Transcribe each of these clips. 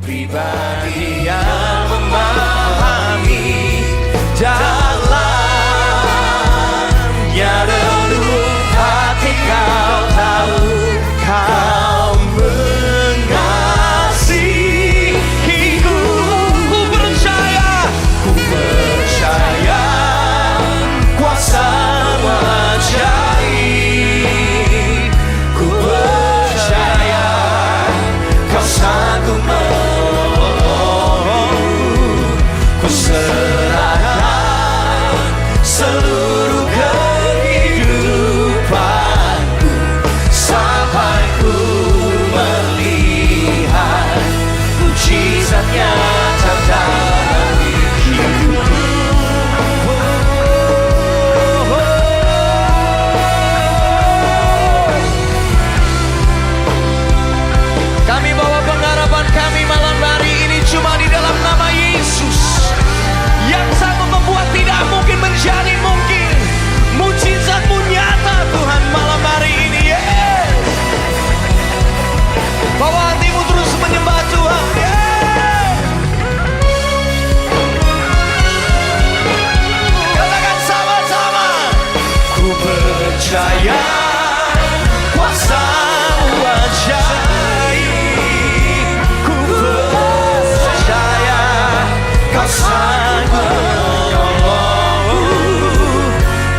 pribadi yang memahami dalamnya relung hati kau tahu kau mengasihiku. Ku percaya kuasa ajaib. Ku percaya kau sanggup menolongku. Ku serahkan seluruh kehidupanku sampai ku melihat mujizat nyata dalam hidupku. Kami bawa pengharapan kami malam hari ini cuma di dalam nama Yesus yang sanggup membuat tidak mungkin menjadi mungkin. Mujizat-Mu nyata Tuhan malam hari ini. Yeah. Bawa hatimu terus menyembah Tuhan. Yeah. Katakan sama-sama. Ku percaya kuasa-Mu ajaib. Ku percaya kau sanggup menolongku.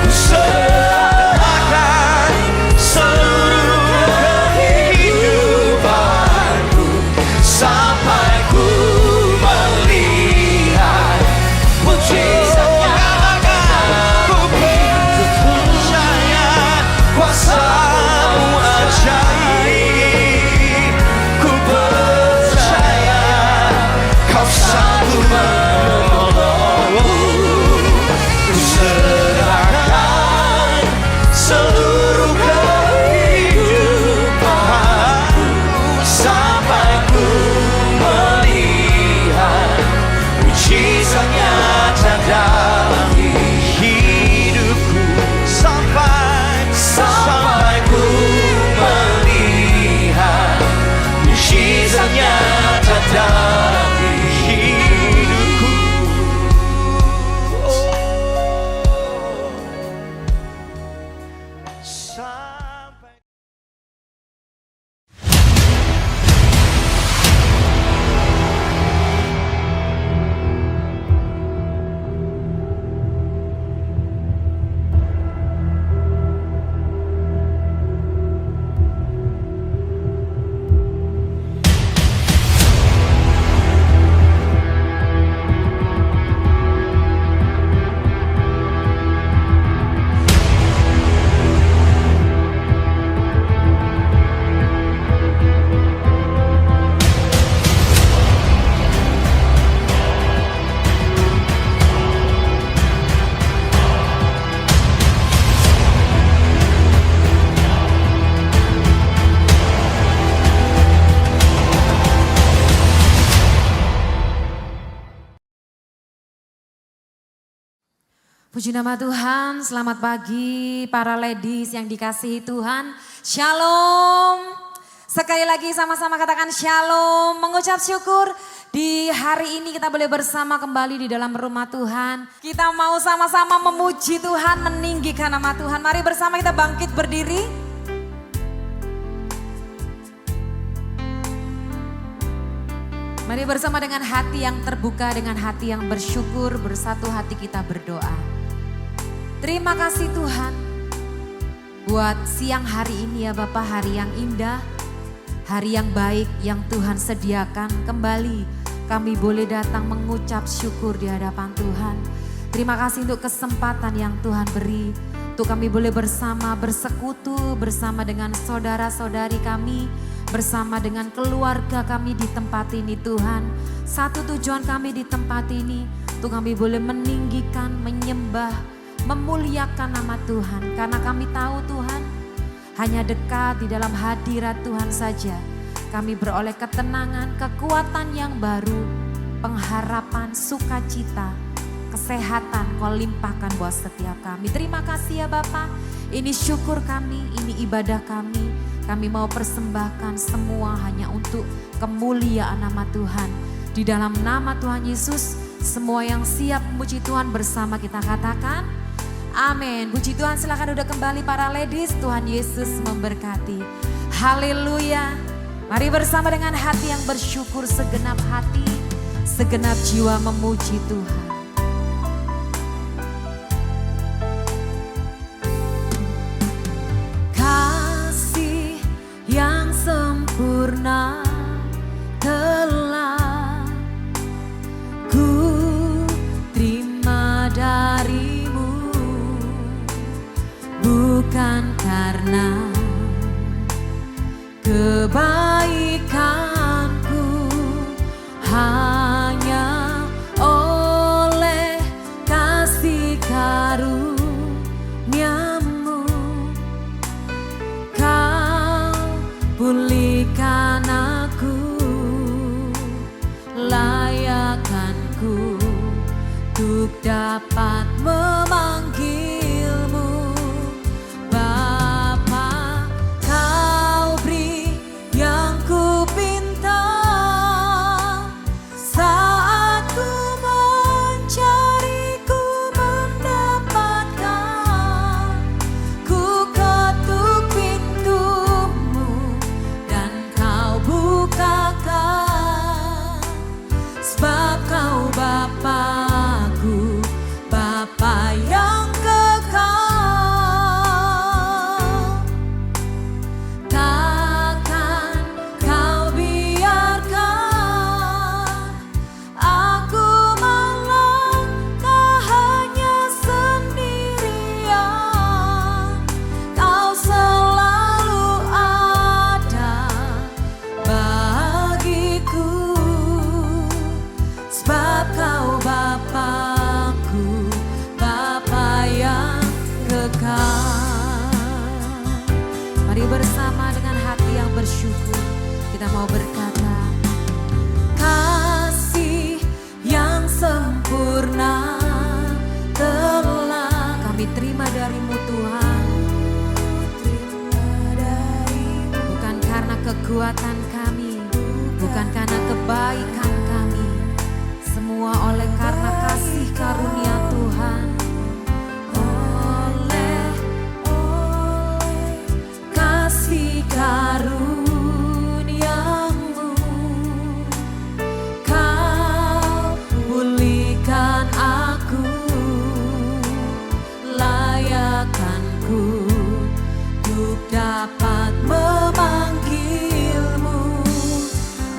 Ku serahkan seluruh kehidupanku sampai ku melihat mujizat-Nya. Ku percaya kuasa-Mu ajaib. Ku percaya kau sanggup menolongku. Ku serahkan seluruh kehidupanku sampai ku melihat mujizat nyata dalam hidupku. Sampai ku melihat mujizat nyata dalam hidupku. Sampai puji nama Tuhan, selamat pagi para ladies yang dikasihi Tuhan. Shalom. Sekali lagi sama-sama katakan shalom. Mengucap syukur di hari ini kita boleh bersama kembali di dalam rumah Tuhan. Kita mau sama-sama memuji Tuhan, meninggikan nama Tuhan. Mari bersama kita bangkit berdiri. Mari bersama dengan hati yang terbuka, dengan hati yang bersyukur, bersatu hati kita berdoa. Terima kasih Tuhan buat siang hari ini ya Bapak, hari yang indah, hari yang baik yang Tuhan sediakan. Kembali kami boleh datang mengucap syukur di hadapan Tuhan. Terima kasih untuk kesempatan yang Tuhan beri, untuk kami boleh bersama bersekutu bersama dengan saudara-saudari kami, bersama dengan keluarga kami di tempat ini Tuhan. Satu tujuan kami di tempat ini, untuk kami boleh meninggikan, menyembah, memuliakan nama Tuhan. Karena kami tahu Tuhan, hanya dekat di dalam hadirat Tuhan saja kami beroleh ketenangan, kekuatan yang baru, pengharapan, sukacita, kesehatan Kau limpahkan buat setiap kami. Terima kasih ya Bapa, ini syukur kami, ini ibadah kami. Kami mau persembahkan semua hanya untuk kemuliaan nama Tuhan. Di dalam nama Tuhan Yesus, semua yang siap memuji Tuhan bersama kita katakan, amin. Puji Tuhan, silakan duduk kembali para ladies. Tuhan Yesus memberkati. Haleluya. Mari bersama dengan hati yang bersyukur, segenap hati, segenap jiwa memuji Tuhan. Kasih yang sempurna telah ku terima darimu, bukan karena kebaikanku, hanya oleh kasih karuniamu kau pulihkan aku, layakkanku untuk dapat memanggilmu Bapa. Kau beri yang ku pinta saat ku mencari, ku mendapatkan. Ku ketuk pintumu dan kau bukakan, sebab kau Bapakku, Bapa yang kekal. Takkan kau biarkan aku melangkah hanya sendirian. Kau selalu ada bagiku, sebab kau Bapakku, Bapa yang kekal. Mari bersama dengan hati yang bersyukur, kita mau berkata, kasih yang sempurna telah kami terima darimu Tuhan. Bukan karena kekuatan kami, bukan karena kebaikan kami, semua oleh karena kasih karunia Tuhan. Oleh kasih karuniamu kau pulihkan aku, layakkanku untuk dapat memanggilmu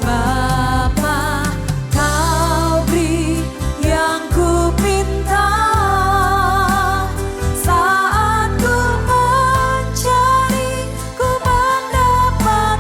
Bapa. Kau beri yang ku pinta saat ku mencari, ku mendapatkan.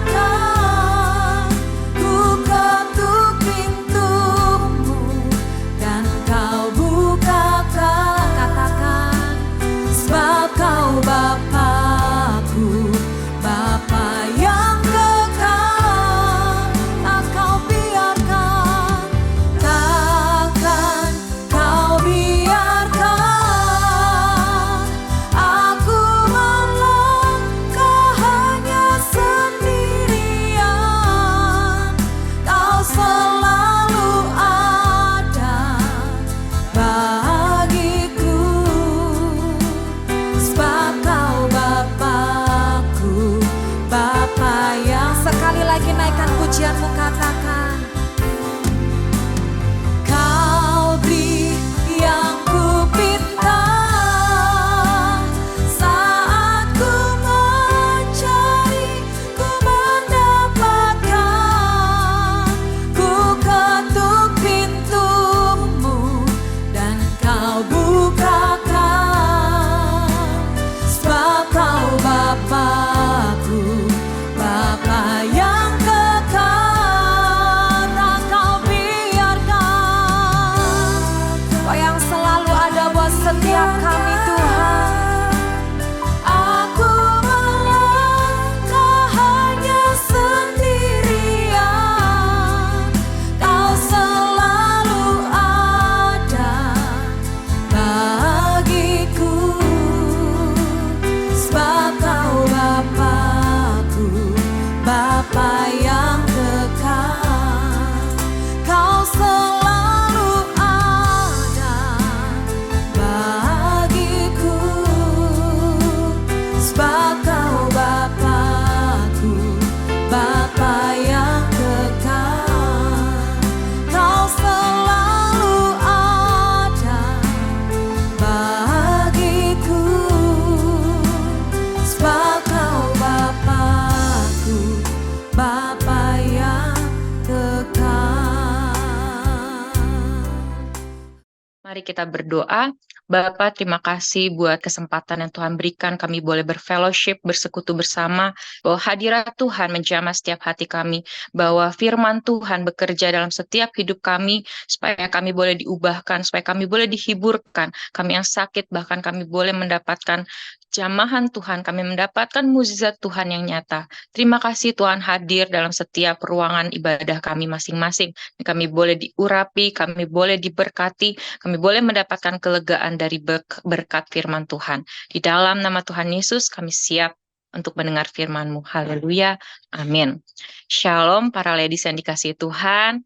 Mari kita berdoa. Bapa, terima kasih buat kesempatan yang Tuhan berikan. Kami boleh berfellowship, bersekutu bersama. Bahwa hadirat Tuhan menjamah setiap hati kami. Bahwa firman Tuhan bekerja dalam setiap hidup kami. Supaya kami boleh diubahkan, supaya kami boleh dihiburkan. Kami yang sakit, bahkan kami boleh mendapatkan jamahan Tuhan. Kami mendapatkan mukjizat Tuhan yang nyata. Terima kasih Tuhan hadir dalam setiap ruangan ibadah kami masing-masing. Kami boleh diurapi, kami boleh diberkati, kami boleh mendapatkan kelegaan dari berkat firman Tuhan. Di dalam nama Tuhan Yesus kami siap untuk mendengar firman-Mu. Haleluya. Amin. Shalom para ladies yang dikasihi Tuhan.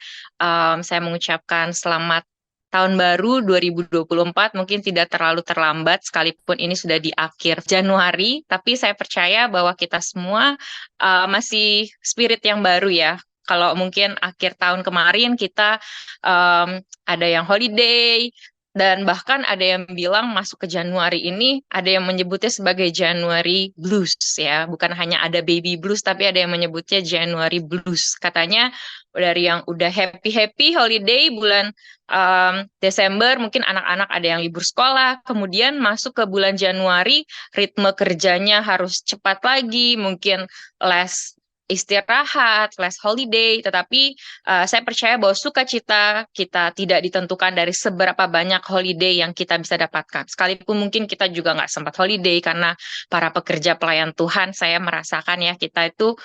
Saya mengucapkan selamat tahun baru 2024. Mungkin tidak terlalu terlambat sekalipun ini sudah di akhir Januari. Tapi saya percaya bahwa kita semua masih spirit yang baru ya. Kalau mungkin akhir tahun kemarin kita ada yang holiday, dan bahkan ada yang bilang masuk ke Januari ini, ada yang menyebutnya sebagai January Blues ya. Bukan hanya ada baby blues, tapi ada yang menyebutnya January Blues. Katanya dari yang udah happy-happy holiday bulan Desember, mungkin anak-anak ada yang libur sekolah, kemudian masuk ke bulan Januari, ritme kerjanya harus cepat lagi, mungkin less istirahat, less holiday, tetapi saya percaya bahwa sukacita kita tidak ditentukan dari seberapa banyak holiday yang kita bisa dapatkan. Sekalipun mungkin kita juga nggak sempat holiday karena para pekerja pelayan Tuhan, saya merasakan ya kita itu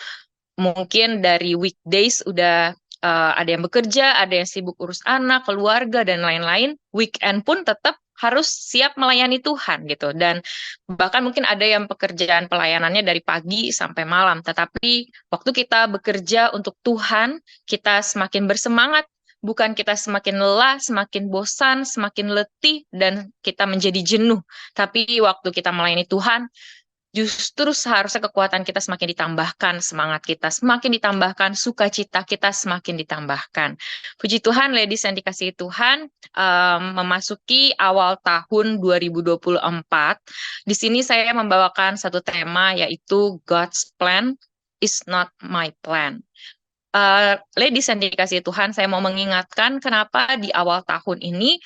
mungkin dari weekdays udah ada yang bekerja, ada yang sibuk urus anak, keluarga, dan lain-lain. Weekend pun tetap harus siap melayani Tuhan gitu. Dan bahkan mungkin ada yang pekerjaan pelayanannya dari pagi sampai malam. Tetapi waktu kita bekerja untuk Tuhan, kita semakin bersemangat. Bukan kita semakin lelah, semakin bosan, semakin letih, dan kita menjadi jenuh. Tapi waktu kita melayani Tuhan, justru seharusnya kekuatan kita semakin ditambahkan, semangat kita semakin ditambahkan, sukacita kita semakin ditambahkan. Puji Tuhan, ladies yang dikasihi Tuhan, memasuki awal tahun 2024. Di sini saya membawakan satu tema, yaitu God's plan is not my plan. Ladies yang dikasihi Tuhan, saya mau mengingatkan kenapa di awal tahun ini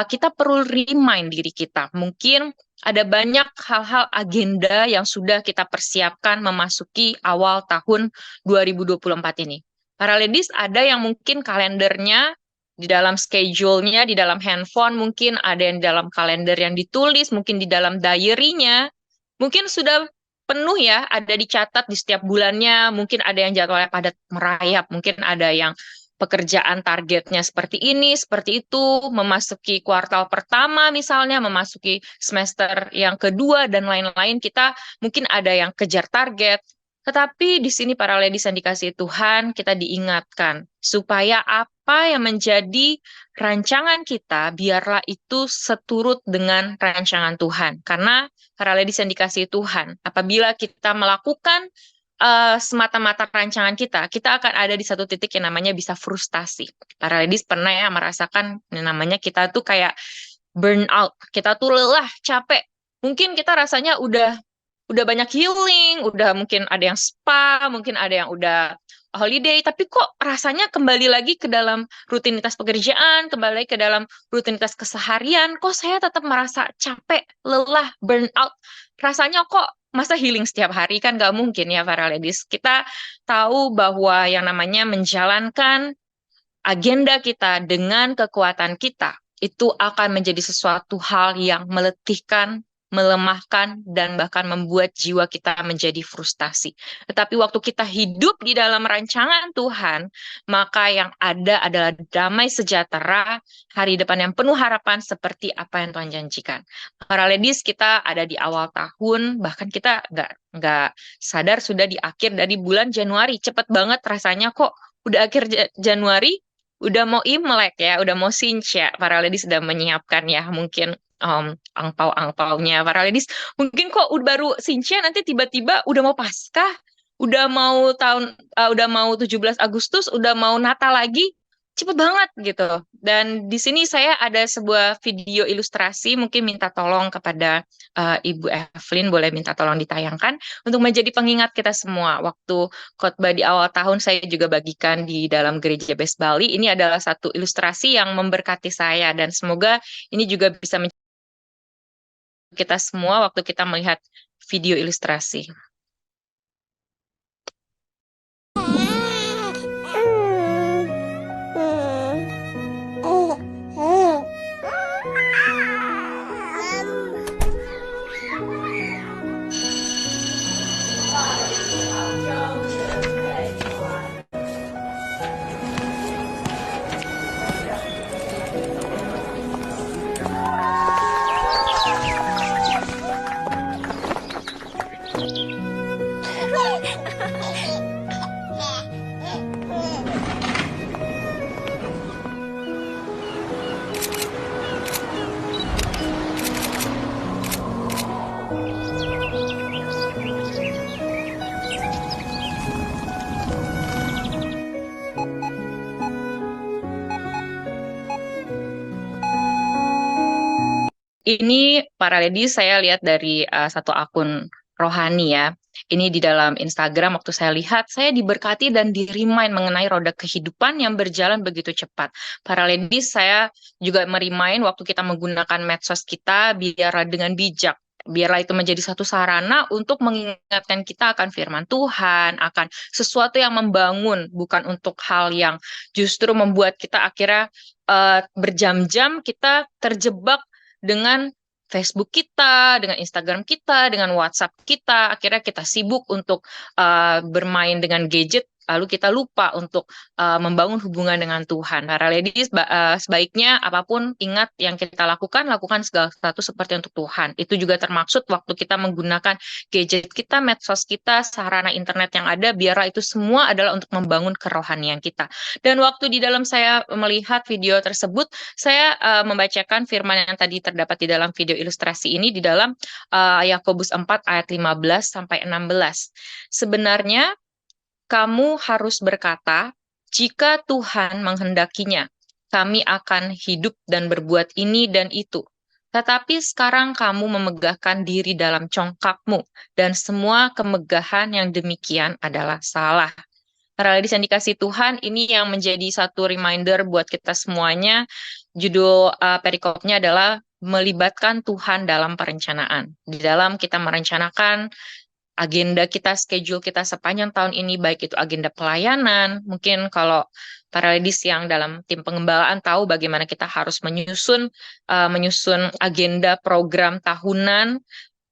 kita perlu remind diri kita. Mungkin ada banyak hal-hal agenda yang sudah kita persiapkan memasuki awal tahun 2024 ini. Para ladies, ada yang mungkin kalendernya di dalam schedule-nya, di dalam handphone, mungkin ada yang di dalam kalender yang ditulis, mungkin di dalam diary-nya, mungkin sudah penuh ya, ada dicatat di setiap bulannya, mungkin ada yang jadwalnya padat merayap, mungkin ada yang pekerjaan targetnya seperti ini, seperti itu, memasuki kuartal pertama misalnya, memasuki semester yang kedua, dan lain-lain, kita mungkin ada yang kejar target. Tetapi di sini para ladies yang dikasihi Tuhan, kita diingatkan supaya apa yang menjadi rancangan kita, biarlah itu seturut dengan rancangan Tuhan. Karena para ladies yang dikasihi Tuhan, apabila kita melakukan semata-mata rancangan kita akan ada di satu titik yang namanya bisa frustasi. Para ladies pernah ya merasakan yang namanya kita tuh kayak burn out, kita tuh lelah, capek. Mungkin kita rasanya udah banyak healing, udah mungkin ada yang spa, mungkin ada yang udah holiday, tapi kok rasanya kembali lagi ke dalam rutinitas pekerjaan, kembali lagi ke dalam rutinitas keseharian, kok saya tetap merasa capek, lelah, burn out. Rasanya kok masa healing setiap hari, kan nggak mungkin ya para ladies. Kita tahu bahwa yang namanya menjalankan agenda kita dengan kekuatan kita, itu akan menjadi sesuatu hal yang meletihkan, melemahkan, dan bahkan membuat jiwa kita menjadi frustasi. Tetapi waktu kita hidup di dalam rancangan Tuhan, maka yang ada adalah damai sejahtera, hari depan yang penuh harapan seperti apa yang Tuhan janjikan. Para ladies, kita ada di awal tahun, bahkan kita nggak sadar sudah di akhir dari bulan Januari. Cepet banget rasanya kok udah akhir Januari, udah mau Imlek ya, udah mau Sinca. Para ladies sudah menyiapkan ya mungkin angpau-angpaunya. Para ladies mungkin kok baru Sinca, nanti tiba-tiba udah mau Paskah, udah mau 17 Agustus, udah mau Natal lagi. cepet banget gitu. Dan di sini saya ada sebuah video ilustrasi, mungkin minta tolong kepada Ibu Evelyn, boleh minta tolong ditayangkan untuk menjadi pengingat kita semua. Waktu khotbah di awal tahun saya juga bagikan di dalam gereja Best Bali. Ini adalah satu ilustrasi yang memberkati saya dan semoga ini juga bisa menjadi kita semua waktu kita melihat video ilustrasi. Ini para ladies saya lihat dari satu akun rohani ya. Ini di dalam Instagram waktu saya lihat, saya diberkati dan di-remind mengenai roda kehidupan yang berjalan begitu cepat. Para ladies, saya juga merimain waktu kita menggunakan medsos kita, biarlah dengan bijak. Biarlah itu menjadi satu sarana untuk mengingatkan kita akan firman Tuhan, akan sesuatu yang membangun, bukan untuk hal yang justru membuat kita akhirnya berjam-jam kita terjebak dengan Facebook kita, dengan Instagram kita, dengan WhatsApp kita, akhirnya kita sibuk untuk bermain dengan gadget, lalu kita lupa untuk membangun hubungan dengan Tuhan. Para ladies, sebaiknya apapun ingat yang kita lakukan, lakukan segala sesuatu seperti untuk Tuhan. Itu juga termaksud waktu kita menggunakan gadget kita, medsos kita, sarana internet yang ada, biarlah itu semua adalah untuk membangun kerohanian kita. Dan waktu di dalam saya melihat video tersebut, saya membacakan firman yang tadi terdapat di dalam video ilustrasi ini di dalam Yakobus 4 ayat 15 sampai 16. Sebenarnya kamu harus berkata, jika Tuhan menghendakinya, kami akan hidup dan berbuat ini dan itu. Tetapi sekarang kamu memegahkan diri dalam congkakmu, dan semua kemegahan yang demikian adalah salah. Para ladies yang dikasih Tuhan, ini yang menjadi satu reminder buat kita semuanya. Judul perikopnya adalah melibatkan Tuhan dalam perencanaan. Di dalam kita merencanakan agenda kita, schedule kita sepanjang tahun ini, baik itu agenda pelayanan, mungkin kalau para ladies yang dalam tim pengembalaan tahu bagaimana kita harus menyusun agenda program tahunan,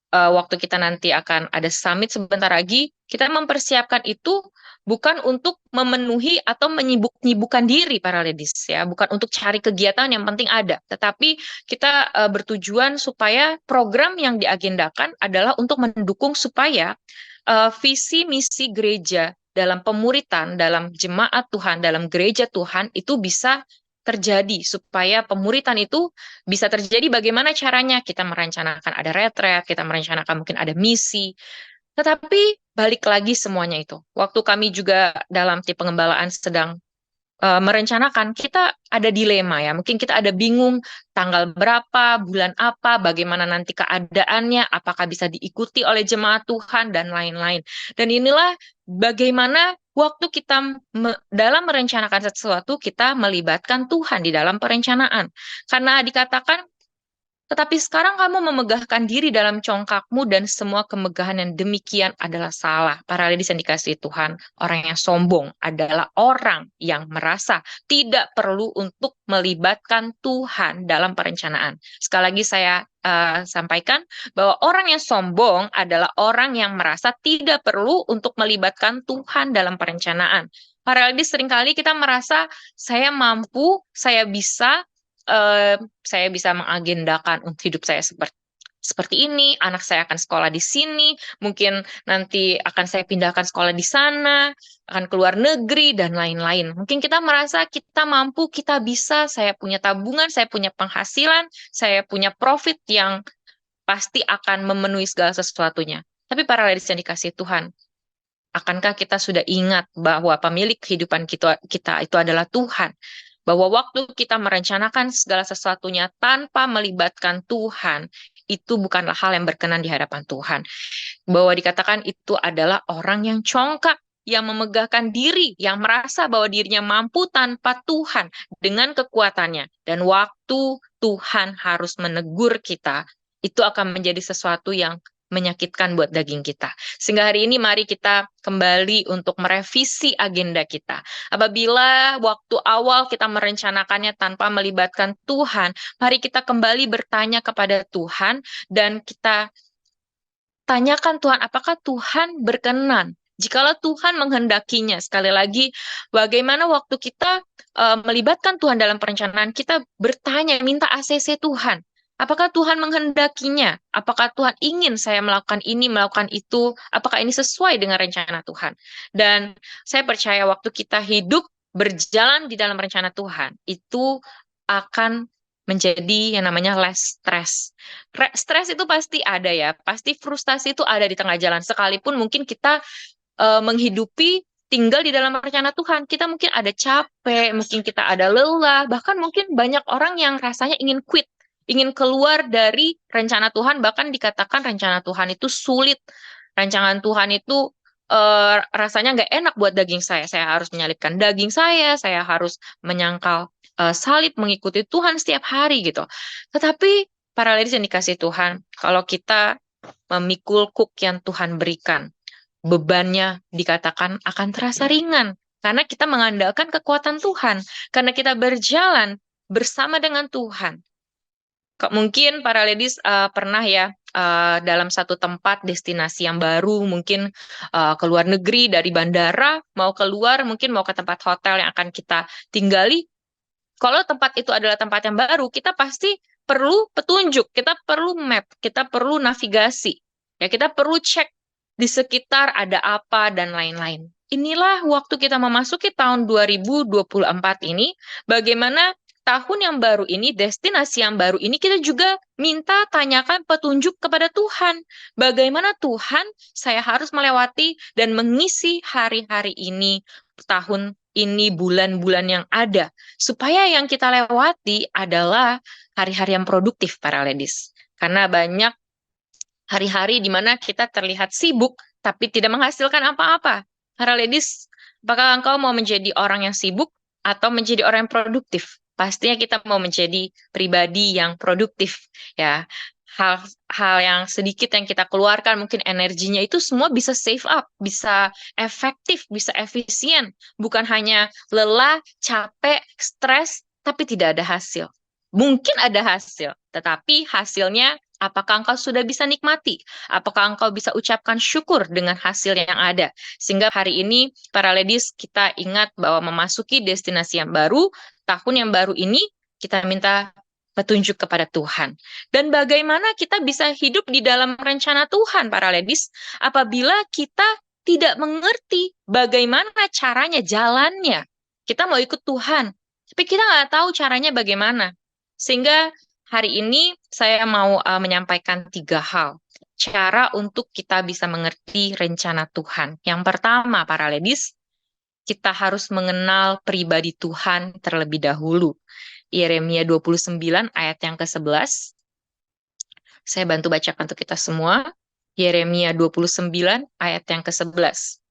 waktu kita nanti akan ada summit sebentar lagi, kita mempersiapkan itu bukan untuk memenuhi atau menyibuk-nyibukkan diri para ladies ya, bukan untuk cari kegiatan yang penting ada, tetapi kita bertujuan supaya program yang diagendakan adalah untuk mendukung supaya visi misi gereja dalam pemuritan, dalam jemaat Tuhan, dalam gereja Tuhan itu bisa terjadi, supaya pemuritan itu bisa terjadi. Bagaimana caranya? Kita merencanakan ada retret, kita merencanakan mungkin ada misi, tetapi balik lagi semuanya itu. Waktu kami juga dalam tim pengembalaan sedang merencanakan, kita ada dilema ya. Mungkin kita ada bingung tanggal berapa, bulan apa, bagaimana nanti keadaannya, apakah bisa diikuti oleh jemaat Tuhan, dan lain-lain. Dan inilah bagaimana waktu kita dalam merencanakan sesuatu, kita melibatkan Tuhan di dalam perencanaan. Karena dikatakan, tetapi sekarang kamu memegahkan diri dalam congkakmu dan semua kemegahan yang demikian adalah salah. Para ladies yang dikasihi Tuhan, orang yang sombong adalah orang yang merasa tidak perlu untuk melibatkan Tuhan dalam perencanaan. Sekali lagi saya sampaikan bahwa orang yang sombong adalah orang yang merasa tidak perlu untuk melibatkan Tuhan dalam perencanaan. Para ladies seringkali kita merasa saya mampu, saya bisa mengagendakan untuk hidup saya seperti ini, anak saya akan sekolah di sini, mungkin nanti akan saya pindahkan sekolah di sana, akan keluar negeri, dan lain-lain. Mungkin kita merasa kita mampu, kita bisa, saya punya tabungan, saya punya penghasilan, saya punya profit yang pasti akan memenuhi segala sesuatunya. Tapi para ladies yang dikasihi Tuhan, akankah kita sudah ingat bahwa pemilik kehidupan kita itu adalah Tuhan? bahwa waktu kita merencanakan segala sesuatunya tanpa melibatkan Tuhan, itu bukanlah hal yang berkenan di hadapan Tuhan. Bahwa dikatakan itu adalah orang yang congkak, yang memegahkan diri, yang merasa bahwa dirinya mampu tanpa Tuhan dengan kekuatannya. Dan waktu Tuhan harus menegur kita, itu akan menjadi sesuatu yang menyakitkan buat daging kita. Sehingga hari ini mari kita kembali untuk merevisi agenda kita. Apabila waktu awal kita merencanakannya tanpa melibatkan Tuhan, mari kita kembali bertanya kepada Tuhan dan kita tanyakan Tuhan, apakah Tuhan berkenan? Jikalau Tuhan menghendakinya, sekali lagi, bagaimana waktu kita melibatkan Tuhan dalam perencanaan, kita bertanya, minta ACC Tuhan. Apakah Tuhan menghendakinya? Apakah Tuhan ingin saya melakukan ini, melakukan itu? Apakah ini sesuai dengan rencana Tuhan? Dan saya percaya waktu kita hidup berjalan di dalam rencana Tuhan, itu akan menjadi yang namanya less stress. Stres itu pasti ada ya, pasti frustasi itu ada di tengah jalan. Sekalipun mungkin kita menghidupi tinggal di dalam rencana Tuhan, kita mungkin ada capek, mungkin kita ada lelah, bahkan mungkin banyak orang yang rasanya ingin quit, ingin keluar dari rencana Tuhan, bahkan dikatakan rencana Tuhan itu sulit, rancangan Tuhan itu rasanya nggak enak buat daging saya harus menyalibkan daging saya harus menyangkal salib mengikuti Tuhan setiap hari gitu. Tetapi para ladies yang dikasih Tuhan, kalau kita memikul kuk yang Tuhan berikan, bebannya dikatakan akan terasa ringan karena kita mengandalkan kekuatan Tuhan, karena kita berjalan bersama dengan Tuhan. Mungkin para ladies pernah ya dalam satu tempat destinasi yang baru, mungkin ke luar negeri dari bandara, mau keluar, mungkin mau ke tempat hotel yang akan kita tinggali. Kalau tempat itu adalah tempat yang baru, kita pasti perlu petunjuk, kita perlu map, kita perlu navigasi. Ya, kita perlu cek di sekitar ada apa dan lain-lain. Inilah waktu kita memasuki tahun 2024 ini, bagaimana tahun yang baru ini, destinasi yang baru ini, kita juga minta tanyakan petunjuk kepada Tuhan. Bagaimana Tuhan saya harus melewati dan mengisi hari-hari ini, tahun ini, bulan-bulan yang ada. Supaya yang kita lewati adalah hari-hari yang produktif, para ladies. Karena banyak hari-hari di mana kita terlihat sibuk, tapi tidak menghasilkan apa-apa. Para ladies, apakah engkau mau menjadi orang yang sibuk atau menjadi orang yang produktif? Pastinya kita mau menjadi pribadi yang produktif, ya. Hal yang sedikit yang kita keluarkan, mungkin energinya itu semua bisa save up, bisa efektif, bisa efisien. Bukan hanya lelah, capek, stres, tapi tidak ada hasil. Mungkin ada hasil, tetapi hasilnya apakah engkau sudah bisa nikmati? Apakah engkau bisa ucapkan syukur dengan hasil yang ada? Sehingga hari ini, para ladies, kita ingat bahwa memasuki destinasi yang baru, tahun yang baru ini, kita minta petunjuk kepada Tuhan. Dan bagaimana kita bisa hidup di dalam rencana Tuhan, para ladies, apabila kita tidak mengerti bagaimana caranya, jalannya. Kita mau ikut Tuhan, tapi kita nggak tahu caranya bagaimana. Sehingga hari ini saya mau menyampaikan 3 hal. Cara untuk kita bisa mengerti rencana Tuhan. Yang pertama, para ladies, kita harus mengenal pribadi Tuhan terlebih dahulu. Yeremia 29 ayat yang ke-11. Saya bantu bacakan untuk kita semua. Yeremia 29 ayat yang ke-11.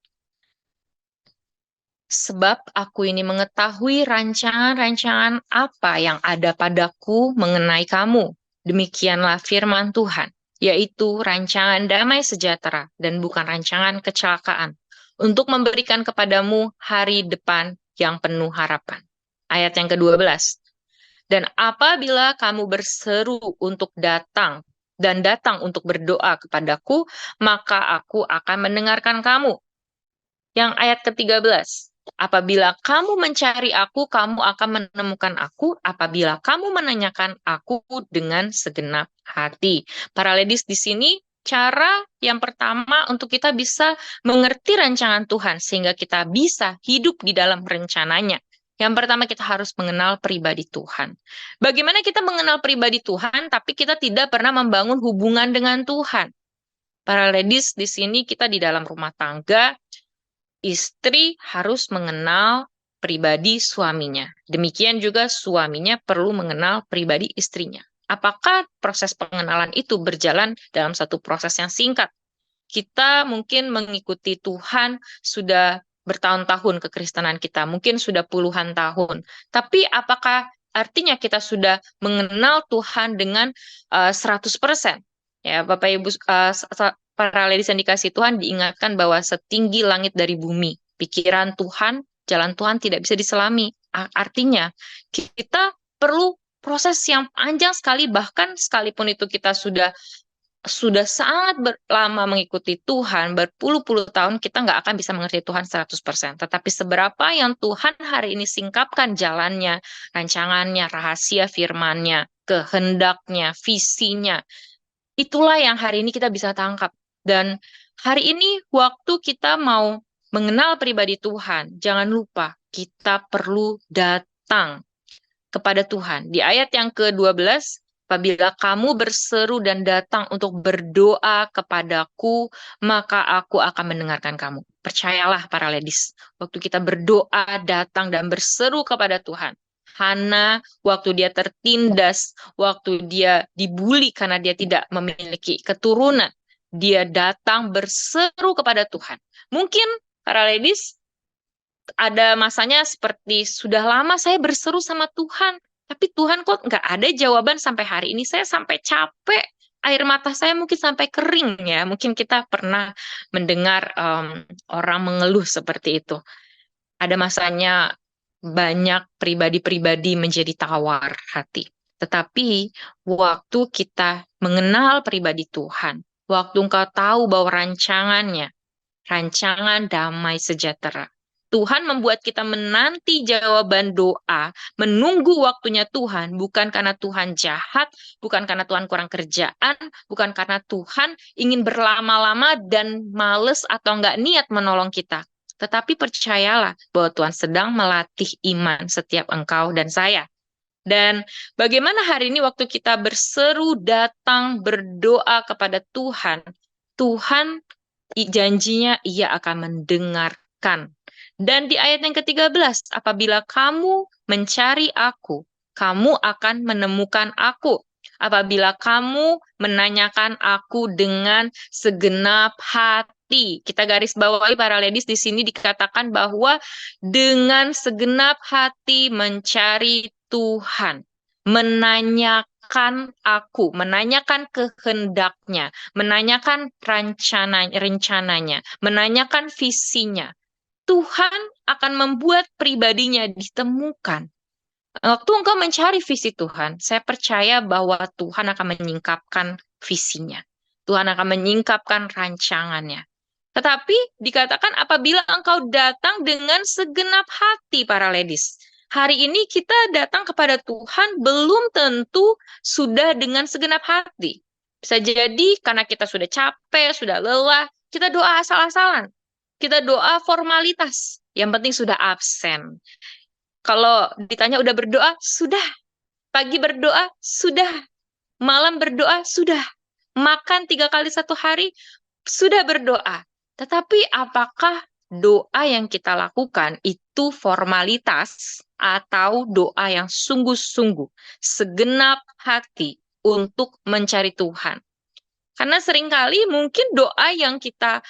Sebab aku ini mengetahui rancangan-rancangan apa yang ada padaku mengenai kamu. Demikianlah firman Tuhan, yaitu rancangan damai sejahtera dan bukan rancangan kecelakaan, untuk memberikan kepadamu hari depan yang penuh harapan. Ayat yang ke-12. Dan apabila kamu berseru untuk datang untuk berdoa kepadaku, maka aku akan mendengarkan kamu. Yang ayat ke-13. Apabila kamu mencari aku, kamu akan menemukan aku apabila kamu menanyakan aku dengan segenap hati. Para ladies, di sini cara yang pertama untuk kita bisa mengerti rancangan Tuhan sehingga kita bisa hidup di dalam rencananya. Yang pertama kita harus mengenal pribadi Tuhan. Bagaimana kita mengenal pribadi Tuhan tapi kita tidak pernah membangun hubungan dengan Tuhan? Para ladies, di sini kita di dalam rumah tangga, istri harus mengenal pribadi suaminya. Demikian juga suaminya perlu mengenal pribadi istrinya. Apakah proses pengenalan itu berjalan dalam satu proses yang singkat? Kita mungkin mengikuti Tuhan sudah bertahun-tahun kekristenan kita, mungkin sudah puluhan tahun. Tapi apakah artinya kita sudah mengenal Tuhan dengan 100%? Ya, Bapak Ibu, para ladies yang dikasih Tuhan diingatkan bahwa setinggi langit dari bumi, pikiran Tuhan, jalan Tuhan tidak bisa diselami. Artinya, kita perlu proses yang panjang sekali, bahkan sekalipun itu kita sudah sangat lama mengikuti Tuhan, berpuluh-puluh tahun, kita nggak akan bisa mengerti Tuhan 100%. Tetapi seberapa yang Tuhan hari ini singkapkan jalannya, rancangannya, rahasia firman-Nya, kehendaknya, visinya, itulah yang hari ini kita bisa tangkap. Dan hari ini waktu kita mau mengenal pribadi Tuhan, jangan lupa kita perlu datang kepada Tuhan. Di ayat yang ke-12, apabila kamu berseru dan datang untuk berdoa kepadaku, maka aku akan mendengarkan kamu. Percayalah para ladies, waktu kita berdoa, datang dan berseru kepada Tuhan. Hana, waktu dia tertindas, waktu dia dibully karena dia tidak memiliki keturunan, dia datang berseru kepada Tuhan. Mungkin para ladies ada masanya seperti sudah lama saya berseru sama Tuhan, tapi Tuhan kok nggak ada jawaban sampai hari ini. Saya sampai capek, air mata saya mungkin sampai kering ya. Mungkin kita pernah mendengar orang mengeluh seperti itu. Ada masanya banyak pribadi-pribadi menjadi tawar hati. Tetapi waktu kita mengenal pribadi Tuhan, waktu engkau tahu bahwa rancangan damai sejahtera, Tuhan membuat kita menanti jawaban doa, menunggu waktunya Tuhan, bukan karena Tuhan jahat, bukan karena Tuhan kurang kerjaan, bukan karena Tuhan ingin berlama-lama dan males atau nggak niat menolong kita. Tetapi percayalah bahwa Tuhan sedang melatih iman setiap engkau dan saya. Dan bagaimana hari ini waktu kita berseru datang berdoa kepada Tuhan, Tuhan janjinya ia akan mendengarkan. Dan di ayat yang ke-13, apabila kamu mencari aku, kamu akan menemukan aku. Apabila kamu menanyakan aku dengan segenap hati. Kita garis bawahi para ladies, di sini dikatakan bahwa dengan segenap hati mencari Tuhan, menanyakan aku, menanyakan kehendaknya, menanyakan rencananya, menanyakan visinya. Tuhan akan membuat pribadinya ditemukan. Waktu engkau mencari visi Tuhan, saya percaya bahwa Tuhan akan menyingkapkan visinya. Tuhan akan menyingkapkan rancangannya. Tetapi dikatakan apabila engkau datang dengan segenap hati, para ladies. Hari ini kita datang kepada Tuhan belum tentu sudah dengan segenap hati. Bisa jadi karena kita sudah capek, sudah lelah, kita doa asal-asalan. Kita doa formalitas, yang penting sudah absen. Kalau ditanya udah berdoa, sudah. Pagi berdoa, sudah. Malam berdoa, sudah. Makan 3 kali 1 hari, sudah berdoa. Tetapi apakah doa yang kita lakukan itu formalitas atau doa yang sungguh-sungguh, segenap hati untuk mencari Tuhan? Karena seringkali mungkin doa yang kita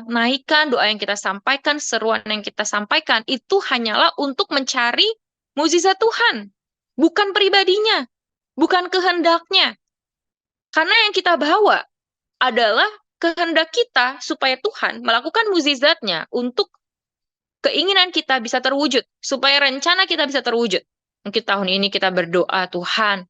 naikkan, doa yang kita sampaikan, seruan yang kita sampaikan, itu hanyalah untuk mencari mukjizat Tuhan. Bukan pribadinya, bukan kehendaknya. Karena yang kita bawa adalah kehendak kita supaya Tuhan melakukan mukjizatnya untuk keinginan kita bisa terwujud, supaya rencana kita bisa terwujud. Mungkin tahun ini kita berdoa, Tuhan,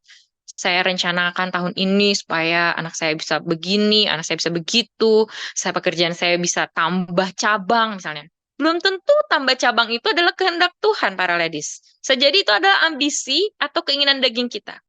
saya rencanakan tahun ini supaya anak saya bisa begini, anak saya bisa begitu, pekerjaan saya bisa tambah cabang misalnya. Belum tentu tambah cabang itu adalah kehendak Tuhan, para ladies. Sejadi itu adalah ambisi atau keinginan daging kita.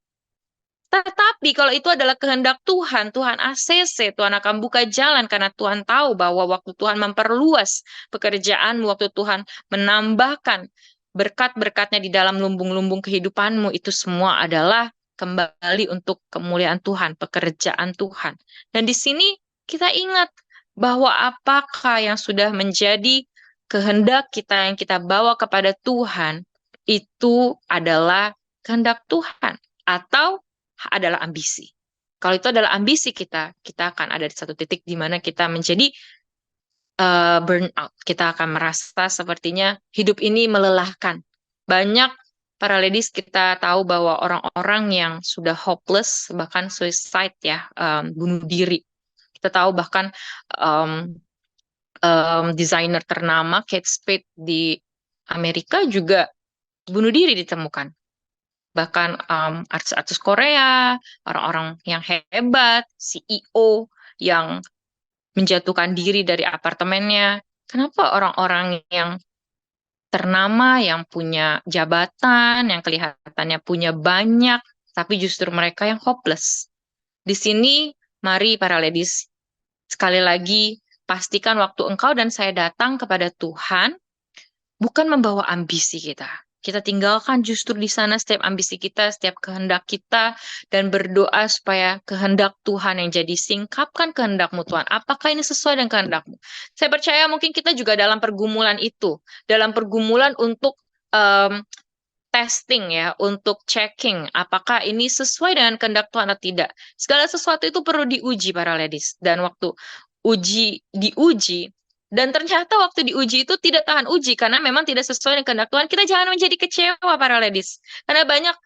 Tetapi kalau itu adalah kehendak Tuhan, Tuhan ACC, Tuhan akan buka jalan karena Tuhan tahu bahwa waktu Tuhan memperluas pekerjaan, waktu Tuhan menambahkan berkat-berkatnya di dalam lumbung-lumbung kehidupanmu, itu semua adalah kembali untuk kemuliaan Tuhan, pekerjaan Tuhan. Dan di sini kita ingat bahwa apakah yang sudah menjadi kehendak kita yang kita bawa kepada Tuhan itu adalah kehendak Tuhan atau adalah ambisi. Kalau itu adalah ambisi kita akan ada di satu titik di mana kita menjadi burnout. Kita akan merasa sepertinya hidup ini melelahkan. Banyak para ladies kita tahu bahwa orang-orang yang sudah hopeless, bahkan suicide ya, bunuh diri. Kita tahu bahkan desainer ternama Kate Spade di Amerika juga bunuh diri ditemukan. Bahkan artis-artis Korea, orang-orang yang hebat, CEO yang menjatuhkan diri dari apartemennya. Kenapa orang-orang yang ternama, yang punya jabatan, yang kelihatannya punya banyak, tapi justru mereka yang hopeless? Di sini, mari para ladies, sekali lagi, pastikan waktu engkau dan saya datang kepada Tuhan, bukan membawa ambisi kita. Kita tinggalkan justru di sana setiap ambisi kita, setiap kehendak kita, dan berdoa supaya kehendak Tuhan yang jadi. Singkapkan kehendakmu Tuhan. Apakah ini sesuai dengan kehendakmu? Saya percaya mungkin kita juga dalam pergumulan itu. Dalam pergumulan untuk testing ya, untuk checking apakah ini sesuai dengan kehendak Tuhan atau tidak. Segala sesuatu itu perlu diuji para ladies. Dan waktu diuji, dan ternyata waktu diuji itu tidak tahan uji karena memang tidak sesuai dengan kehendak Tuhan. Kita jangan menjadi kecewa para ladies. Karena banyak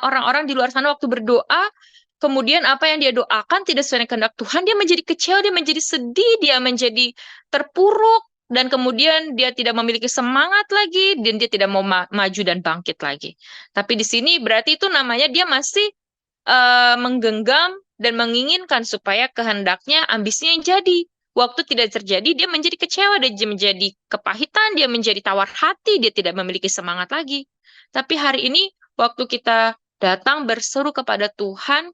orang-orang di luar sana waktu berdoa, kemudian apa yang dia doakan tidak sesuai dengan kehendak Tuhan, dia menjadi kecewa, dia menjadi sedih, dia menjadi terpuruk, dan kemudian dia tidak memiliki semangat lagi, dan dia tidak mau maju dan bangkit lagi. Tapi di sini berarti itu namanya dia masih menggenggam dan menginginkan supaya kehendaknya, ambisinya yang jadi. Waktu tidak terjadi, dia menjadi kecewa, dia menjadi kepahitan, dia menjadi tawar hati, dia tidak memiliki semangat lagi. Tapi hari ini, waktu kita datang berseru kepada Tuhan,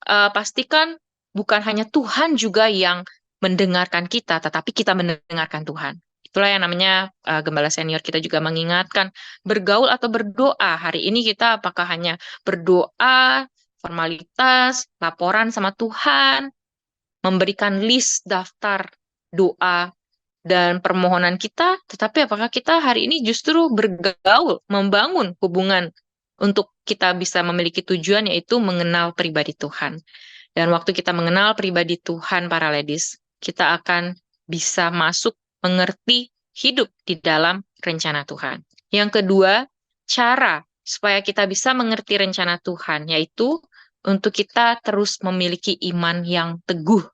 pastikan bukan hanya Tuhan juga yang mendengarkan kita, tetapi kita mendengarkan Tuhan. Itulah yang namanya gembala senior kita juga mengingatkan, bergaul atau berdoa. Hari ini kita apakah hanya berdoa, formalitas, laporan sama Tuhan, memberikan list daftar doa dan permohonan kita, tetapi apakah kita hari ini justru bergaul, membangun hubungan untuk kita bisa memiliki tujuan, yaitu mengenal pribadi Tuhan. Dan waktu kita mengenal pribadi Tuhan, para ladies, kita akan bisa masuk, mengerti, hidup di dalam rencana Tuhan. Yang kedua, cara supaya kita bisa mengerti rencana Tuhan, yaitu untuk kita terus memiliki iman yang teguh.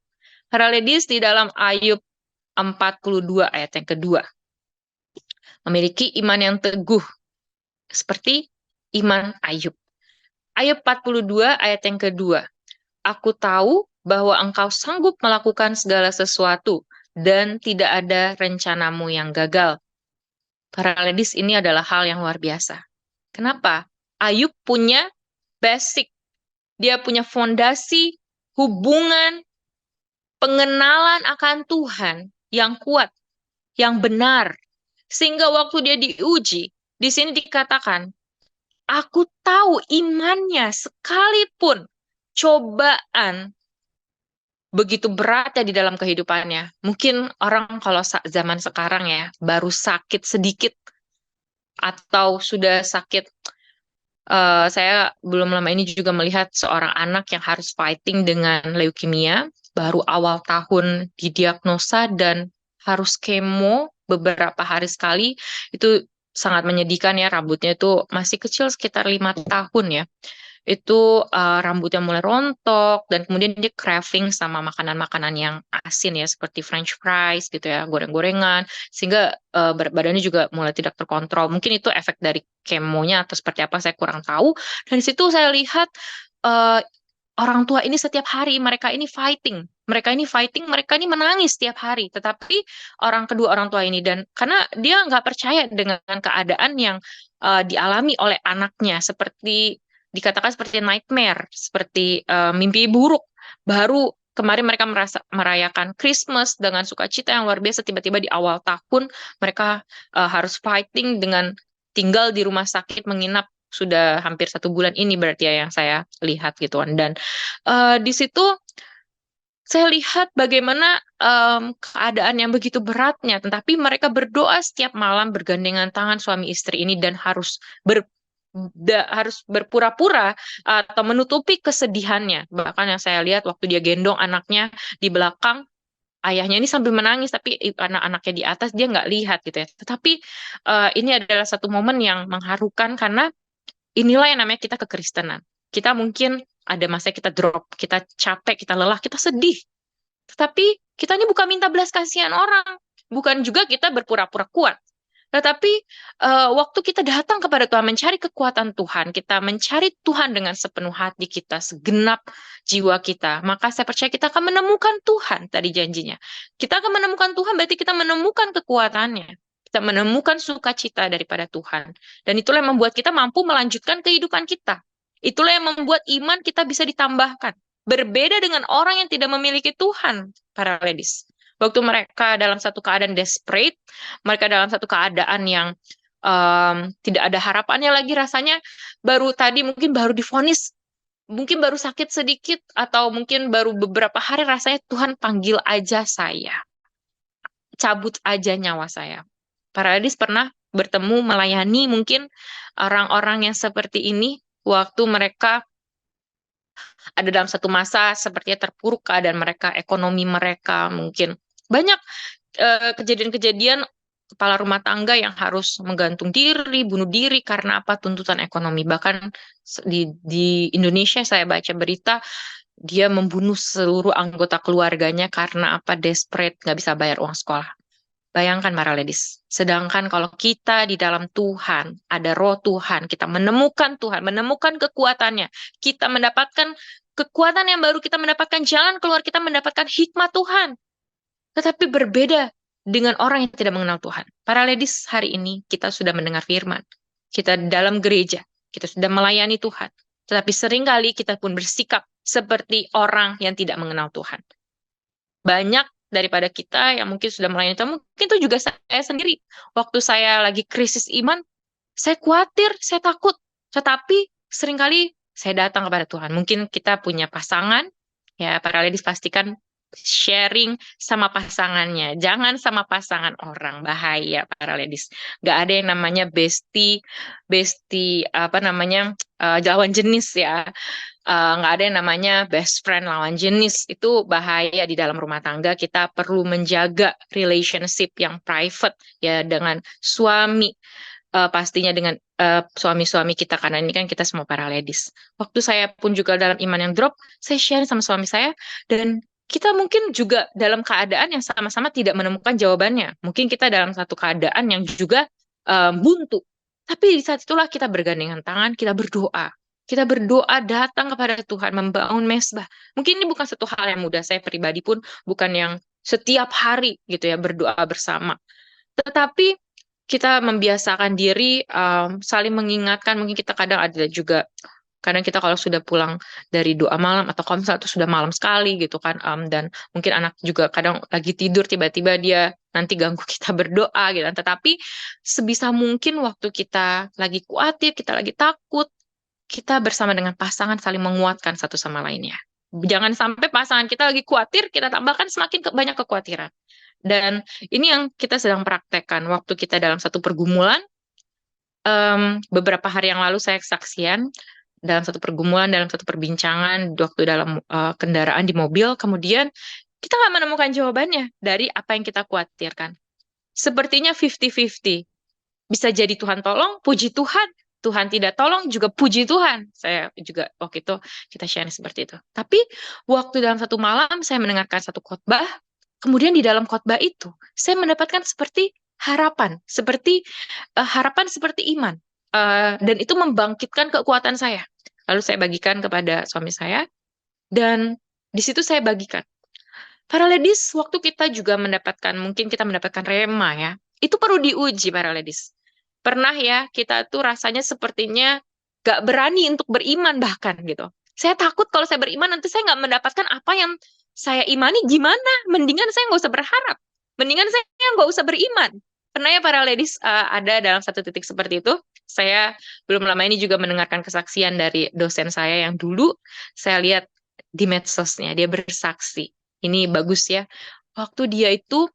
Para ladies, di dalam Ayub 42 ayat yang kedua, memiliki iman yang teguh, seperti iman Ayub. Ayub 42 ayat yang kedua, aku tahu bahwa engkau sanggup melakukan segala sesuatu, dan tidak ada rencanamu yang gagal. Para ladies, ini adalah hal yang luar biasa. Kenapa? Ayub punya basic, dia punya fondasi, hubungan, pengenalan akan Tuhan yang kuat, yang benar. Sehingga waktu dia diuji, di sini dikatakan, aku tahu imannya sekalipun cobaan begitu berat ya di dalam kehidupannya. Mungkin orang kalau zaman sekarang ya, baru sakit sedikit atau sudah sakit. Saya belum lama ini juga melihat seorang anak yang harus fighting dengan leukemia, baru awal tahun didiagnosa dan harus kemo beberapa hari sekali. Itu sangat menyedihkan ya, rambutnya itu masih kecil sekitar 5 tahun ya. Itu rambutnya mulai rontok, dan kemudian dia craving sama makanan-makanan yang asin ya, seperti French fries gitu ya, goreng-gorengan, sehingga berat badannya juga mulai tidak terkontrol. Mungkin itu efek dari kemonya atau seperti apa, saya kurang tahu. Dan di situ saya lihat orang tua ini setiap hari mereka ini fighting, mereka ini menangis setiap hari. Tetapi kedua orang tua ini, dan karena dia nggak percaya dengan keadaan yang dialami oleh anaknya, seperti dikatakan seperti nightmare, seperti mimpi buruk. Baru kemarin mereka merayakan Christmas dengan sukacita yang luar biasa, tiba-tiba di awal tahun mereka harus fighting dengan tinggal di rumah sakit, menginap sudah hampir 1 bulan ini berarti ya yang saya lihat gitu kan. Dan di situ Saya lihat bagaimana keadaan yang begitu beratnya, tetapi mereka berdoa setiap malam bergandengan tangan suami istri ini dan harus berpura-pura atau menutupi kesedihannya. Bahkan yang saya lihat waktu dia gendong anaknya di belakang, ayahnya ini sambil menangis, tapi anak-anaknya di atas dia nggak lihat gitu ya. Tetapi ini adalah satu momen yang mengharukan karena inilah yang namanya kita kekristenan. Kita mungkin ada masa kita drop, kita capek, kita lelah, kita sedih. Tetapi kita ini bukan minta belas kasihan orang, bukan juga kita berpura-pura kuat. Tetapi waktu kita datang kepada Tuhan, mencari kekuatan Tuhan, kita mencari Tuhan dengan sepenuh hati kita, segenap jiwa kita, maka saya percaya kita akan menemukan Tuhan, tadi janjinya. Kita akan menemukan Tuhan, berarti kita menemukan kekuatannya. Kita menemukan sukacita daripada Tuhan. Dan itulah yang membuat kita mampu melanjutkan kehidupan kita. Itulah yang membuat iman kita bisa ditambahkan. Berbeda dengan orang yang tidak memiliki Tuhan, para ladies. Waktu mereka dalam satu keadaan desperate, mereka dalam satu keadaan yang tidak ada harapannya lagi, rasanya baru tadi mungkin baru divonis, mungkin baru sakit sedikit, atau mungkin baru beberapa hari rasanya Tuhan panggil aja saya, cabut aja nyawa saya. Para ladies pernah bertemu, melayani mungkin orang-orang yang seperti ini, waktu mereka ada dalam satu masa sepertinya terpuruk keadaan mereka, ekonomi mereka mungkin. Banyak kejadian-kejadian kepala rumah tangga yang harus menggantung diri, bunuh diri karena apa? Tuntutan ekonomi. Bahkan di Indonesia saya baca berita, dia membunuh seluruh anggota keluarganya karena apa? Desperate, nggak bisa bayar uang sekolah. Bayangkan para ladies, sedangkan kalau kita di dalam Tuhan, ada roh Tuhan, kita menemukan Tuhan, menemukan kekuatannya, kita mendapatkan kekuatan yang baru, kita mendapatkan jalan keluar, kita mendapatkan hikmat Tuhan. Tetapi berbeda dengan orang yang tidak mengenal Tuhan. Para ladies, hari ini kita sudah mendengar firman. Kita dalam gereja, kita sudah melayani Tuhan. Tetapi seringkali kita pun bersikap seperti orang yang tidak mengenal Tuhan. Banyak daripada kita yang mungkin sudah melayani Tuhan, mungkin itu juga saya sendiri. Waktu saya lagi krisis iman, saya khawatir, saya takut. Tetapi seringkali saya datang kepada Tuhan. Mungkin kita punya pasangan, ya para ladies pastikan sharing sama pasangannya. Jangan sama pasangan orang, bahaya para ladies. Gak ada yang namanya bestie, apa namanya, lawan jenis ya. Nggak ada yang namanya best friend lawan jenis, itu bahaya di dalam rumah tangga. Kita perlu menjaga relationship yang private ya dengan suami, pastinya dengan suami-suami kita, karena ini kan kita semua para ladies. Waktu saya pun juga dalam iman yang drop, saya share sama suami saya, dan kita mungkin juga dalam keadaan yang sama-sama tidak menemukan jawabannya. Mungkin kita dalam satu keadaan yang juga buntu. Tapi di saat itulah kita bergandengan tangan, kita berdoa. Kita berdoa datang kepada Tuhan, membangun mesbah. Mungkin ini bukan satu hal yang mudah. Saya pribadi pun bukan yang setiap hari gitu ya berdoa bersama. Tetapi kita membiasakan diri saling mengingatkan. Mungkin kita kadang ada juga, kadang kita kalau sudah pulang dari doa malam atau kalau misalnya itu sudah malam sekali gitu kan, dan mungkin anak juga kadang lagi tidur tiba-tiba dia nanti ganggu kita berdoa gitu. Tetapi sebisa mungkin waktu kita lagi khawatir, kita lagi takut, kita bersama dengan pasangan saling menguatkan satu sama lainnya. Jangan sampai pasangan kita lagi khawatir, kita tambahkan semakin banyak kekhawatiran. Dan ini yang kita sedang praktekkan waktu kita dalam satu pergumulan. Beberapa hari yang lalu saya kesaksian dalam satu pergumulan, dalam satu perbincangan, waktu dalam kendaraan di mobil, kemudian kita nggak menemukan jawabannya dari apa yang kita khawatirkan. Sepertinya 50-50. Bisa jadi Tuhan tolong, puji Tuhan. Tuhan tidak tolong, juga puji Tuhan. Saya juga waktu itu kita share seperti itu. Tapi waktu dalam satu malam saya mendengarkan satu khotbah, kemudian di dalam khotbah itu saya mendapatkan seperti harapan seperti iman. Dan itu membangkitkan kekuatan saya. Lalu saya bagikan kepada suami saya, dan di situ saya bagikan. Para ladies, waktu kita juga mungkin kita mendapatkan rema ya, itu perlu diuji para ladies. Pernah ya, kita tuh rasanya sepertinya gak berani untuk beriman bahkan gitu. Saya takut kalau saya beriman nanti saya gak mendapatkan apa yang saya imani, gimana? Mendingan saya gak usah berharap. Mendingan saya gak usah beriman. Pernah ya para ladies ada dalam satu titik seperti itu. Saya belum lama ini juga mendengarkan kesaksian dari dosen saya yang dulu saya lihat di medsosnya, dia bersaksi. ini bagus ya. Waktu dia itu,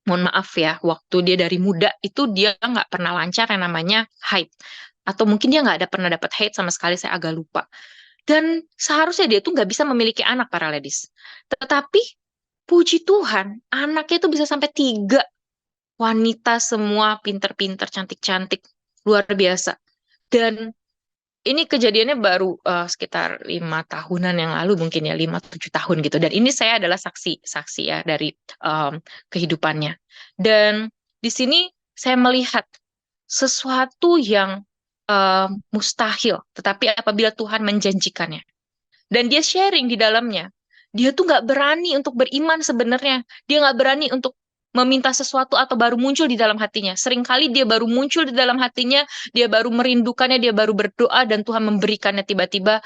mohon maaf ya, waktu dia dari muda itu dia nggak pernah lancar yang namanya haid. Atau mungkin dia nggak ada pernah dapat haid sama sekali, saya agak lupa. Dan seharusnya dia tuh nggak bisa memiliki anak, para ladies. Tetapi puji Tuhan, anaknya itu bisa sampai 3 wanita semua pinter-pinter, cantik-cantik, luar biasa. Dan ini kejadiannya baru sekitar 5 tahunan yang lalu mungkin ya, 5-7 tahun gitu. Dan ini saya adalah saksi ya dari kehidupannya. Dan di sini saya melihat sesuatu yang mustahil, tetapi apabila Tuhan menjanjikannya. Dan dia sharing di dalamnya. Dia tuh nggak berani untuk beriman sebenarnya. Dia nggak berani untuk meminta sesuatu atau baru muncul di dalam hatinya. Seringkali dia baru muncul di dalam hatinya, dia baru merindukannya, dia baru berdoa dan Tuhan memberikannya tiba-tiba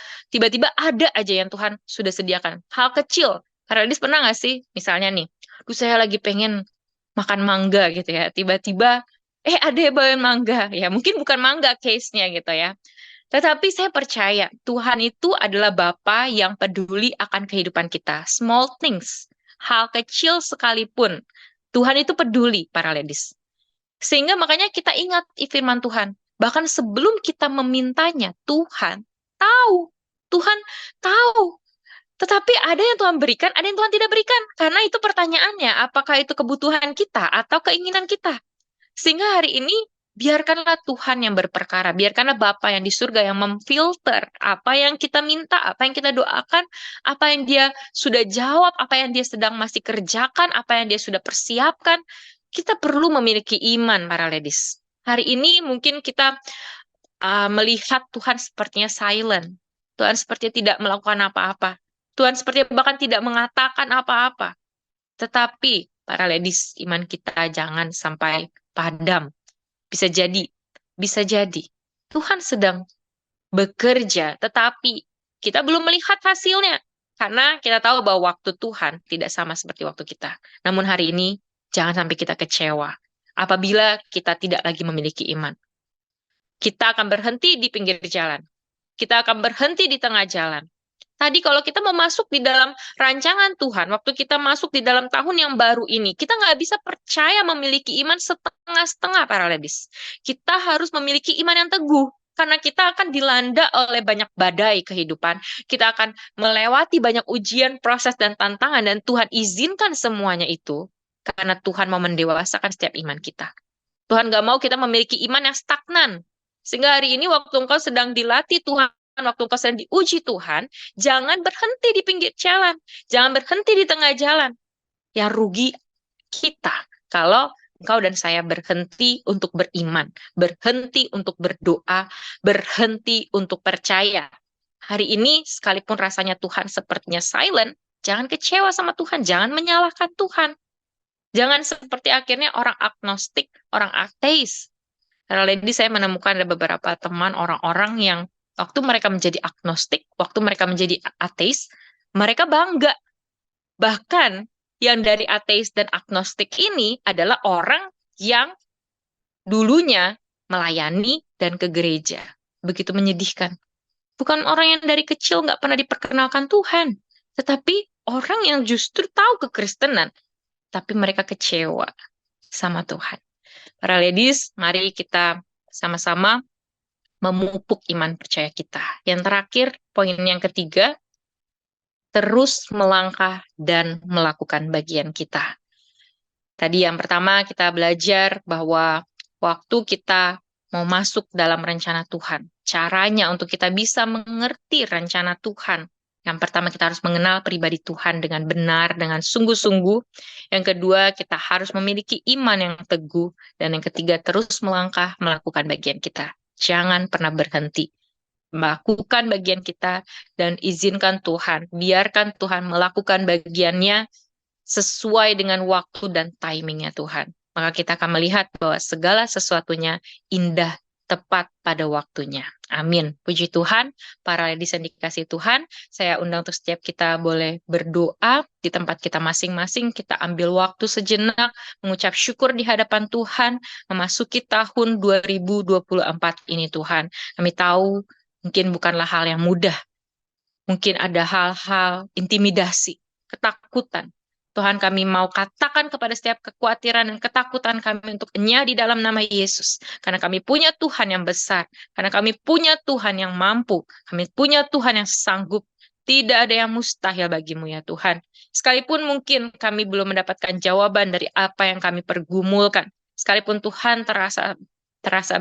ada aja yang Tuhan sudah sediakan. Hal kecil. Karena dia pernah nggak sih, misalnya nih, saya lagi pengen makan mangga gitu ya, tiba-tiba ada yang bawain mangga. Ya mungkin bukan mangga case-nya gitu ya. Tetapi saya percaya Tuhan itu adalah Bapa yang peduli akan kehidupan kita. Small things, hal kecil sekalipun, Tuhan itu peduli, para ladies. Sehingga makanya kita ingat firman Tuhan. Bahkan sebelum kita memintanya, Tuhan tahu. Tuhan tahu. Tetapi ada yang Tuhan berikan, ada yang Tuhan tidak berikan. Karena itu pertanyaannya, apakah itu kebutuhan kita atau keinginan kita? Sehingga hari ini biarkanlah Tuhan yang berperkara, biarkanlah Bapa yang di surga yang memfilter apa yang kita minta, apa yang kita doakan, apa yang dia sudah jawab, apa yang dia sedang masih kerjakan, apa yang dia sudah persiapkan. Kita perlu memiliki iman, para ladies. Hari ini mungkin kita melihat Tuhan sepertinya silent. Tuhan sepertinya tidak melakukan apa-apa. Tuhan sepertinya bahkan tidak mengatakan apa-apa. Tetapi, para ladies, iman kita jangan sampai padam. Bisa jadi. Tuhan sedang bekerja, tetapi kita belum melihat hasilnya. Karena kita tahu bahwa waktu Tuhan tidak sama seperti waktu kita. Namun hari ini, jangan sampai kita kecewa. Apabila kita tidak lagi memiliki iman. Kita akan berhenti di pinggir jalan. Kita akan berhenti di tengah jalan. Tadi kalau kita mau masuk di dalam rancangan Tuhan, waktu kita masuk di dalam tahun yang baru ini, kita nggak bisa percaya memiliki iman setengah-setengah, para ladies. Kita harus memiliki iman yang teguh, karena kita akan dilanda oleh banyak badai kehidupan. Kita akan melewati banyak ujian, proses, dan tantangan, dan Tuhan izinkan semuanya itu, karena Tuhan mau mendewasakan setiap iman kita. Tuhan nggak mau kita memiliki iman yang stagnan. Sehingga hari ini waktu engkau sedang dilatih Tuhan, waktu engkau sedang diuji Tuhan, jangan berhenti di pinggir jalan. Jangan berhenti di tengah jalan. Yang rugi kita kalau engkau dan saya berhenti untuk beriman, berhenti untuk berdoa, berhenti untuk percaya. Hari ini, sekalipun rasanya Tuhan sepertinya silent, jangan kecewa sama Tuhan, jangan menyalahkan Tuhan. Jangan seperti akhirnya orang agnostik, orang ateis. Karena lady saya menemukan ada beberapa teman orang-orang yang waktu mereka menjadi agnostik, waktu mereka menjadi ateis, mereka bangga. Bahkan yang dari ateis dan agnostik ini adalah orang yang dulunya melayani dan ke gereja. Begitu menyedihkan. Bukan orang yang dari kecil nggak pernah diperkenalkan Tuhan, tetapi orang yang justru tahu kekristenan, tapi mereka kecewa sama Tuhan. Para ladies, mari kita sama-sama memupuk iman percaya kita. Yang terakhir, poin yang ketiga, terus melangkah dan melakukan bagian kita. Tadi yang pertama kita belajar bahwa waktu kita mau masuk dalam rencana Tuhan, caranya untuk kita bisa mengerti rencana Tuhan. Yang pertama kita harus mengenal pribadi Tuhan dengan benar, dengan sungguh-sungguh. Yang kedua kita harus memiliki iman yang teguh. Dan yang ketiga terus melangkah melakukan bagian kita. Jangan pernah berhenti. Melakukan bagian kita dan izinkan Tuhan. Biarkan Tuhan melakukan bagiannya sesuai dengan waktu dan timingnya Tuhan. Maka kita akan melihat bahwa segala sesuatunya indah, tepat pada waktunya. Amin. Puji Tuhan, para ladies yang dikasih Tuhan, saya undang untuk setiap kita boleh berdoa di tempat kita masing-masing, kita ambil waktu sejenak, mengucap syukur di hadapan Tuhan, memasuki tahun 2024 ini Tuhan. Kami tahu mungkin bukanlah hal yang mudah, mungkin ada hal-hal intimidasi, ketakutan. Tuhan, kami mau katakan kepada setiap kekhawatiran dan ketakutan kami untuk enyah di dalam nama Yesus. Karena kami punya Tuhan yang besar. Karena kami punya Tuhan yang mampu. Kami punya Tuhan yang sanggup. Tidak ada yang mustahil bagimu ya Tuhan. Sekalipun mungkin kami belum mendapatkan jawaban dari apa yang kami pergumulkan. Sekalipun Tuhan terasa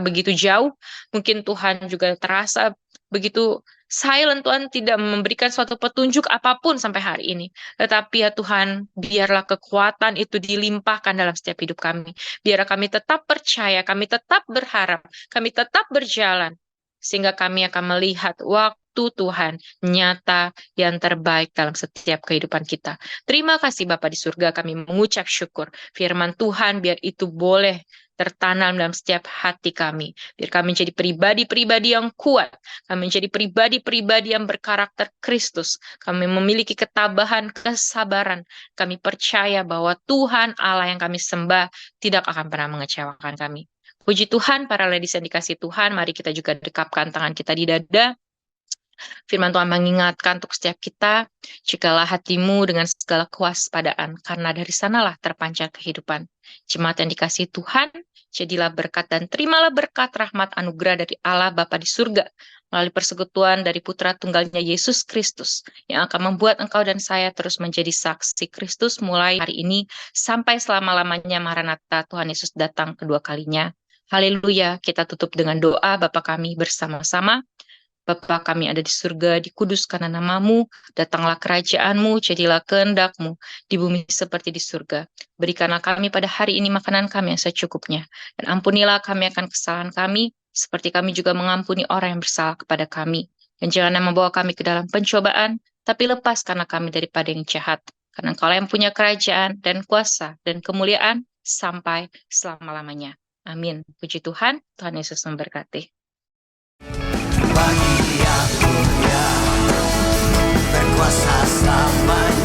begitu jauh, mungkin Tuhan juga terasa begitu silent, Tuhan tidak memberikan suatu petunjuk apapun sampai hari ini. Tetapi ya Tuhan, biarlah kekuatan itu dilimpahkan dalam setiap hidup kami. Biarlah kami tetap percaya, kami tetap berharap, kami tetap berjalan. Sehingga kami akan melihat waktu Tuhan nyata yang terbaik dalam setiap kehidupan kita. Terima kasih Bapa di surga, kami mengucap syukur. Firman Tuhan biar itu boleh tertanam dalam setiap hati kami. Biar kami menjadi pribadi-pribadi yang kuat. Kami menjadi pribadi-pribadi yang berkarakter Kristus. Kami memiliki ketabahan, kesabaran. Kami percaya bahwa Tuhan Allah yang kami sembah tidak akan pernah mengecewakan kami. Puji Tuhan, para ladies yang dikasih Tuhan, mari kita juga dekapkan tangan kita di dada. Firman Tuhan mengingatkan untuk setiap kita, jikalau hatimu dengan segala kewaspadaan, karena dari sanalah terpancar kehidupan. Jemaat yang dikasihi Tuhan, jadilah berkat dan terimalah berkat rahmat anugerah dari Allah Bapa di surga, melalui persekutuan dari Putra Tunggalnya Yesus Kristus, yang akan membuat engkau dan saya terus menjadi saksi Kristus mulai hari ini, sampai selama-lamanya Maranatha Tuhan Yesus datang kedua kalinya. Haleluya, kita tutup dengan doa Bapa kami bersama-sama. Bapa kami ada di surga, dikuduskanlah namamu, datanglah kerajaanmu, jadilah kehendak-mu di bumi seperti di surga. Berikanlah kami pada hari ini makanan kami yang secukupnya, dan ampunilah kami akan kesalahan kami, seperti kami juga mengampuni orang yang bersalah kepada kami. Dan janganlah membawa kami ke dalam pencobaan, tapi lepaskanlah kami daripada yang jahat. Karena Engkau yang punya kerajaan dan kuasa dan kemuliaan sampai selama-lamanya. Amin. Puji Tuhan, Tuhan Yesus memberkati. Bagi yang mulia berkuasa selamanya.